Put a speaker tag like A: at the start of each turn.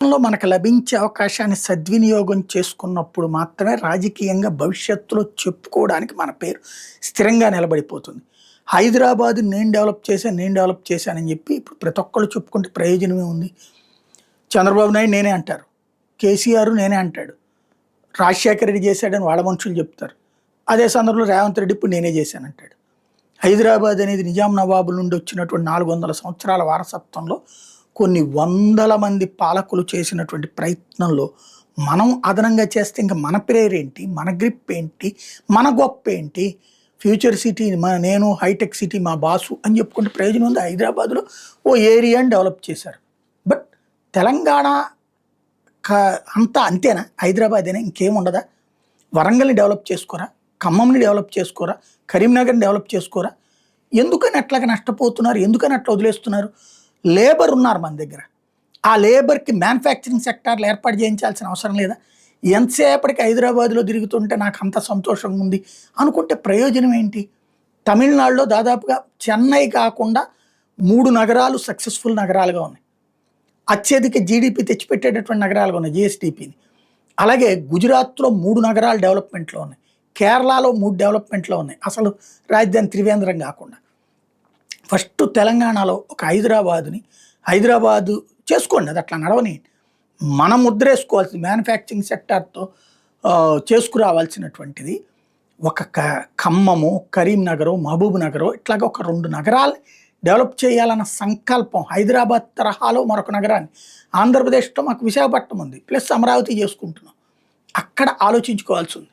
A: లో మనకు లభించే అవకాశాన్ని సద్వినియోగం చేసుకున్నప్పుడు మాత్రమే రాజకీయంగా భవిష్యత్తులో చెప్పుకోవడానికి మన పేరు స్థిరంగా నిలబడిపోతుంది. హైదరాబాద్ నేను డెవలప్ చేశానని చెప్పి ఇప్పుడు ప్రతి ఒక్కళ్ళు చెప్పుకుంటే ప్రయోజనమే ఉంది. చంద్రబాబు నాయుడు నేనే అంటారు, కేసీఆర్ నేనే అంటాడు, రాజశేఖర రెడ్డి చేశాడని వాళ్ళ మనుషులు చెప్తారు. అదే సందర్భంలో రేవంత్ రెడ్డి ఇప్పుడు నేనే చేశానంటాడు. హైదరాబాద్ అనేది నిజాం నవాబుల నుండి వచ్చినటువంటి 400 సంవత్సరాల వారసత్వంలో కొన్ని వందల మంది పాలకులు చేసినటువంటి ప్రయత్నంలో మనం అదనంగా చేస్తే ఇంకా మన పేరేంటి, మన గ్రిప్ ఏంటి, మన గొప్ప ఏంటి, ఫ్యూచర్ సిటీ నేను హైటెక్ సిటీ మా బాసు అని చెప్పుకుంటే ప్రయోజనం ఉంది. హైదరాబాద్లో ఓ ఏరియాని డెవలప్ చేశారు. బట్ తెలంగాణ అంతా అంతేనా? హైదరాబాదేనా? ఇంకేముండదా? వరంగల్ని డెవలప్ చేసుకోరా, ఖమ్మంని డెవలప్ చేసుకోరా, కరీంనగర్ని డెవలప్ చేసుకోరా? ఎందుకని అట్లాగా నష్టపోతున్నారు? ఎందుకని అట్లా వదిలేస్తున్నారు? లేబర్ ఉన్నారు మన దగ్గర. ఆ లేబర్కి మ్యానుఫ్యాక్చరింగ్ సెక్టార్లు ఏర్పాటు చేయించాల్సిన అవసరం లేదా? ఎంతసేపటికి హైదరాబాద్లో తిరుగుతుంటే నాకు అంత సంతోషంగా ఉంది అనుకుంటే ప్రయోజనం ఏంటి? తమిళనాడులో దాదాపుగా చెన్నై కాకుండా 3 నగరాలు సక్సెస్ఫుల్ నగరాలుగా ఉన్నాయి. అత్యధిక జీడిపి తెచ్చిపెట్టేటటువంటి నగరాలుగా ఉన్నాయి జిఎస్డిపిని. అలాగే గుజరాత్లో 3 నగరాలు డెవలప్మెంట్లో ఉన్నాయి. కేరళలో 3 డెవలప్మెంట్లో ఉన్నాయి, అసలు రాజధాని త్రివేంద్రం కాకుండా. ఫస్ట్ తెలంగాణలో ఒక హైదరాబాదు చేసుకోండి, అది అట్లా నడవని. మనం ముద్రేసుకోవాల్సింది మ్యానుఫ్యాక్చరింగ్ సెక్టార్తో చేసుకురావాల్సినటువంటిది ఒక ఖమ్మము, కరీంనగరు, మహబూబ్ నగరు, ఇట్లాగా ఒక 2 నగరాలు డెవలప్ చేయాలన్న సంకల్పం. హైదరాబాద్ తరహాలో మరొక నగరాన్ని, ఆంధ్రప్రదేశ్లో మాకు విశాఖపట్నం ఉంది, ప్లస్ అమరావతి చేసుకుంటున్నాం, అక్కడ ఆలోచించుకోవాల్సి ఉంది.